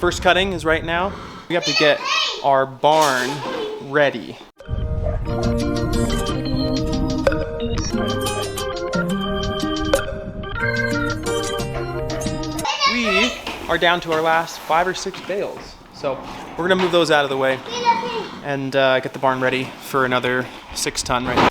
First cutting is right now. We have to get our barn ready. We are down to our last 5 or 6 bales. So we're gonna move those out of the way and get the barn ready for another 6 ton right now.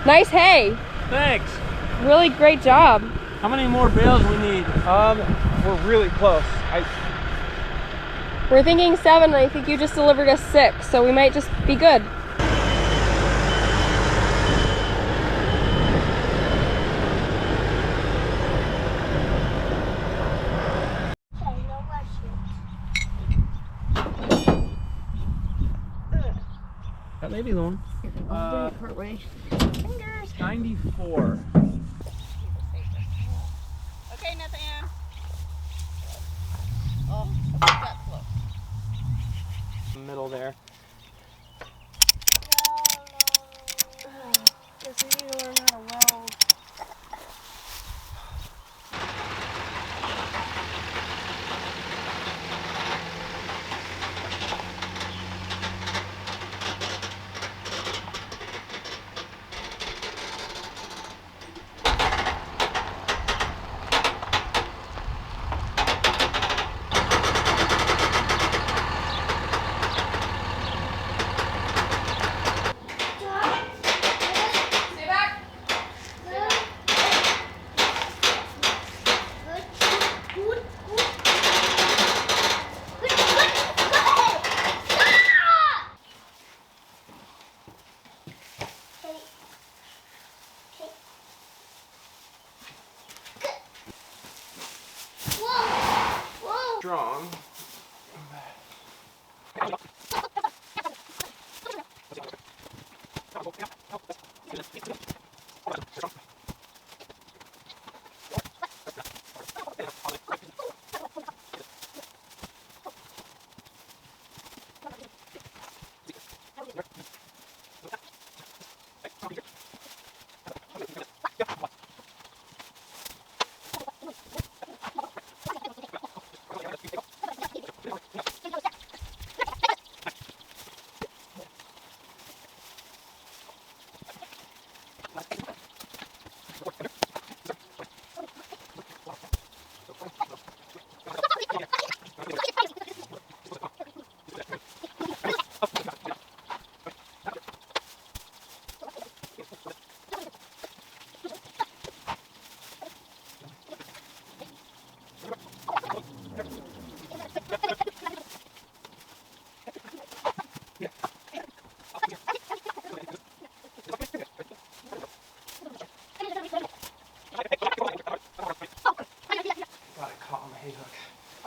Nice hay. Thanks. Really great job. How many more bales we need? We're really close. We're thinking 7, and I think you just delivered us 6, so we might just be good. That may be the one. Fingers. 94. Okay, Nathan. Oh, that's close. Middle there. Guess we need to learn how to weld. strong.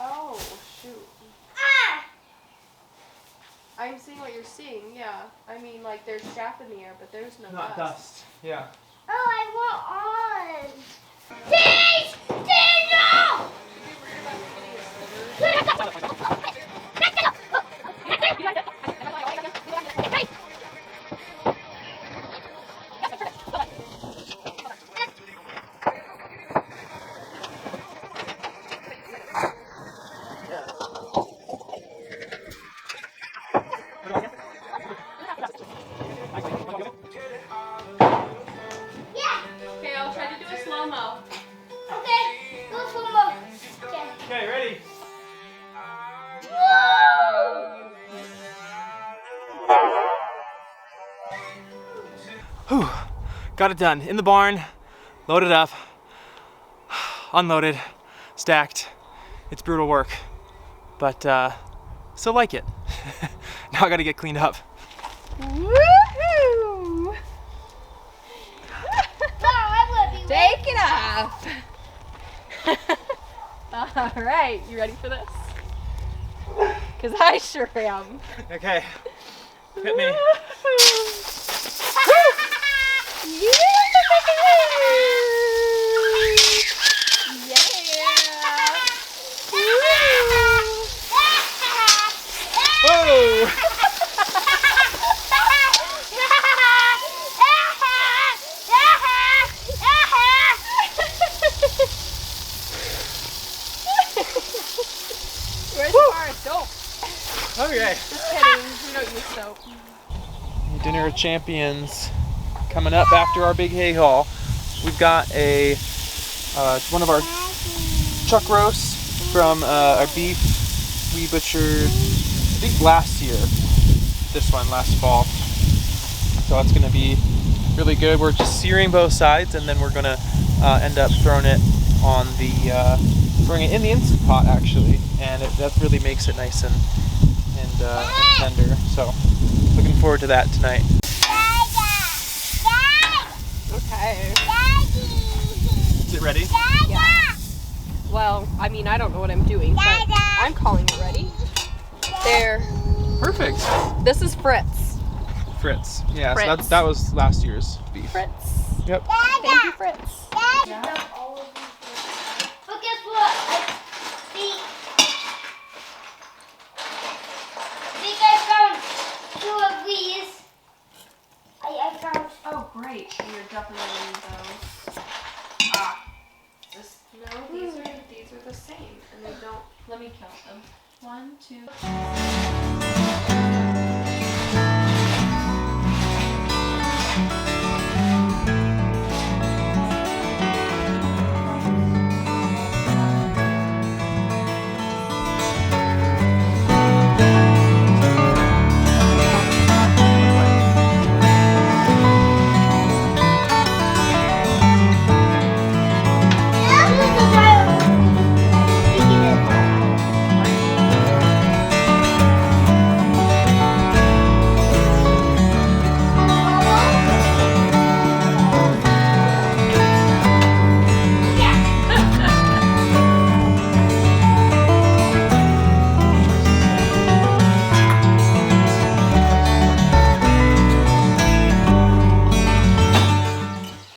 Oh, shoot. I'm seeing what you're seeing, yeah. I mean, like, there's chaff in the air, but there's no Not dust. Yeah. Oh, I want on. Please, Daniel! Okay, I'll try to do a slow-mo. Okay, go for more. Okay. Okay, ready? Whew. Got it done. In the barn, loaded up, unloaded, stacked. It's brutal work, but still like it. Now I gotta get cleaned up. Woohoo! Take it off. All right, you ready for this? Because I sure am. Okay, hit me. Whoa! Where's the bar of soap? Okay. Just kidding, we don't use soap. Dinner of Champions coming up after our big hay haul. We've got a one of our chuck roasts from our beef we butchered, I think last year. This one last fall. So it's gonna be really good. We're just searing both sides, and then we're gonna end up throwing it on the throwing it in the Instant Pot actually, and that really makes it nice and tender. So looking forward to that tonight. Okay. Is it ready? Yeah. Well, I mean, I don't know what I'm doing, but I'm calling it ready. There. Perfect. This is Fritz. Fritz. Yeah, so Fritz. that was last year's beef. Fritz. Yep. Thank you, Fritz. But guess what? I found two of these. I found. Oh, great. You're definitely going to need those. No, these are the same, and they don't. Let me count them. 1, 2.